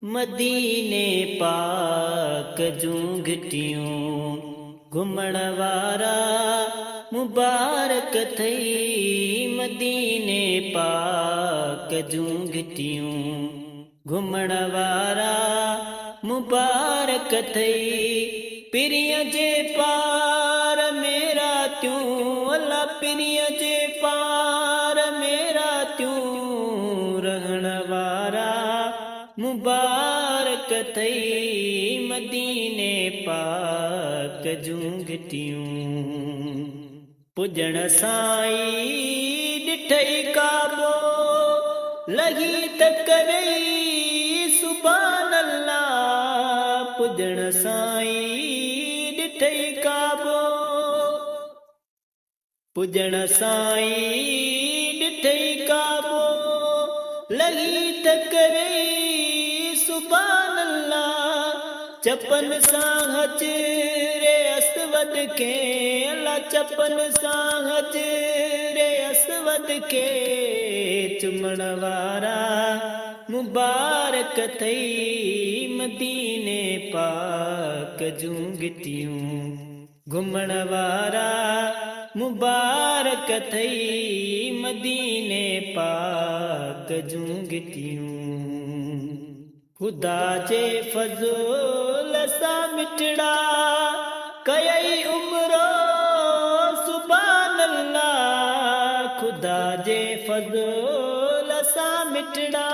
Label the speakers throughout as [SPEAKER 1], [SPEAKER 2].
[SPEAKER 1] मदीने पाक जूं घिटियूं घुमण वारा मुबारक थई। मदीने पाक जूं घिटियूं घुमण वारा मुबारक थई। पिरिय जे पार मेरा त्यूं अल्लाह पिरिय जे पार मेरा त्यूं रहण वारा मुबारक थई। मदीने पाक जूं घिटियूं पुजण साईं ॾिठई काबो लही त करई सुभान अल्लाह। पुजण साईं ॾिठई काबो पुजण साईं ॾिठई काबो लही त करई सुभान अल्लाह। चपन सां हजरे अस्वद खे अल्लाह चपन सां हजरे अस्वद खे चुमण वारा मुबारक थई। मदीने पाक जूं घिटियूं घुमण वारा मुबारक थई। मदीने पाक जूं घिटियूं खुदा जे फज़ल सां मिठड़ा कयई उमरो सुभान अल्लाह। खुदा जे फज़ल सां मिठड़ा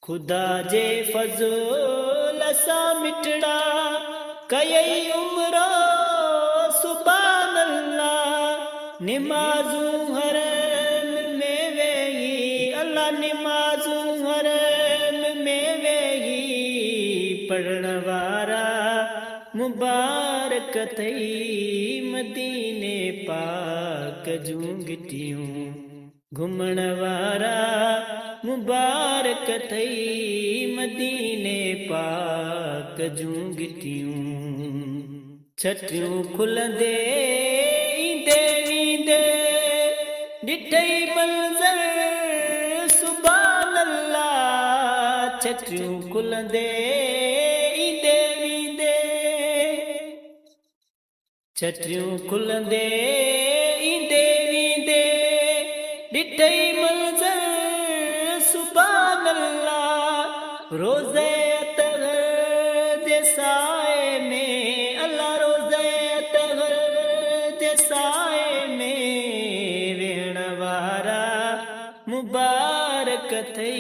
[SPEAKER 1] खुदा जे फज़ल सां मिठड़ा कयई उमरो सुभान अल्लाह। निमाज़ूं हरम में वेही अल्लाह निमाज़ूं हरम में वेही पढ़ण वारा मुबारक थई। मदीने पाक जूं घिटियूं घुमण वारा मुबारक थई। मदीने पाक जूं घिटियूं छटियूं खुलंदे ईंदे ईंदे ॾिठई मंज़र सुभान अल्लाह। छटियूं खुलंदे ईंदे ईंदे छटियूं खुलंदे ईंदे ईंदे ॾिठई मंज़र सुभान अल्लाह। रोज़े अतहर जे साए में अल्लाह रोज़े अतहर जे साए में वेहण वारा मुबारक थई।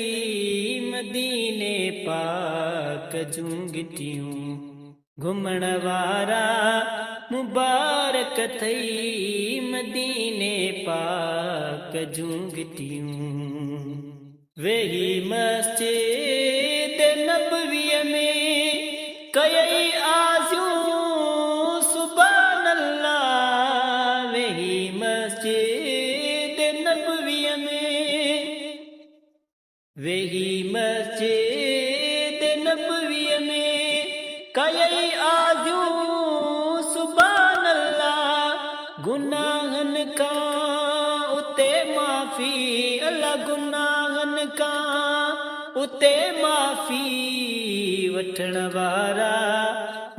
[SPEAKER 1] मदीने पाक जूं घिटियूं घुमण वारा मुबारक थई। मदीने पाक जूं घिटियूं वेही मस्जिद नबवीअ में कयई आज़ूं सुभान अल्लाह। वेही मस्जिद नबवीअ में वेही मस्जिद नबवीअ में कयई आज़ूं सुभान अल्लाह। गुनाहनि खां उते माफ़ी अल्लाह गुनाहनि खां उते माफ़ी वठण वारा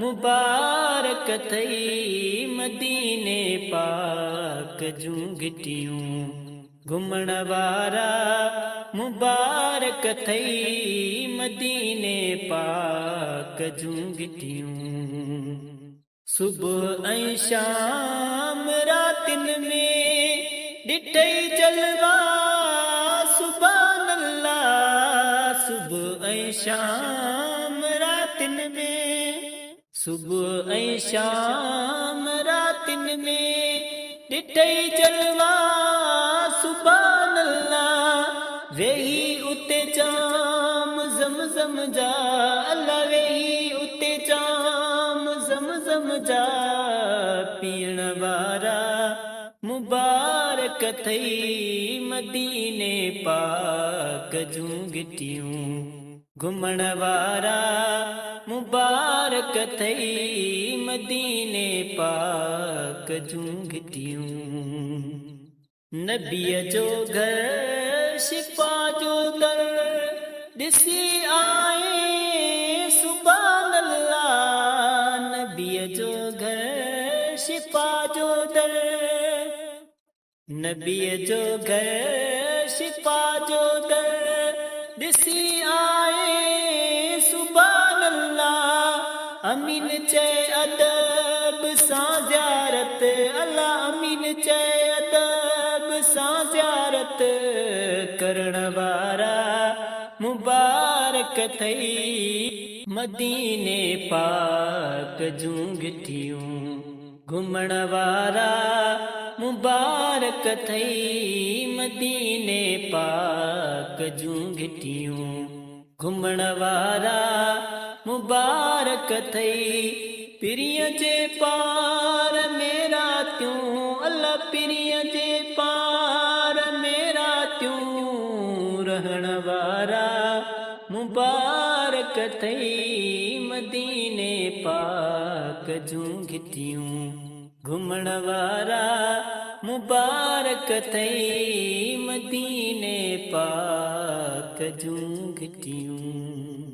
[SPEAKER 1] मुबारक थई। मदीने पाक जूं घिटियूं घुमण वारा मुबारक थई। मदीने पाक जूं घिटियूं सुबुह ऐं शाम रातिनि में ॾिठई जलवा सुभान अल्लाह। सुबुह ऐं शाम रातिनि में सुबुह ऐं शाम रातिनि में ॾिठई जलवा सुभान अल्लाह। वेही उते जाम ज़मज़म जा अल्लाह वेही उते जाम ज़मज़म जा पीअण वारा मुबारक थई। मदीने पाक जूं घिटियूं घुमण वारा मुबारक थई। मदीने पाक जूं घिटियूं नबीअ जो घर शिफा जो दर ॾिसी आए सुभान अल्लाह नबीअ जो घर शिफा जो दर नबीअ जो घर शिफा जो दर ॾिसी आए सुभान अल्लाह अमीन चए अदब सां ज़ियारत अल्लाह अमीन चए अदब सां ज़ियारत करण वारा मुबारक थई मदीने पाक जूं गिठियूं घुमण वारा मुबारक थई मदीने पाक जूं गिठियूं घुमण वारा मुबारक थई पिरीअ जे पार में रातियूं अल्लाह पिरीअ जे पार में रातियूं रहण वारा मुबारक थई मदीने पाक जूं गिठियूं घुमण वारा मुबारक थई मदीने पाक जूं गिठियूं।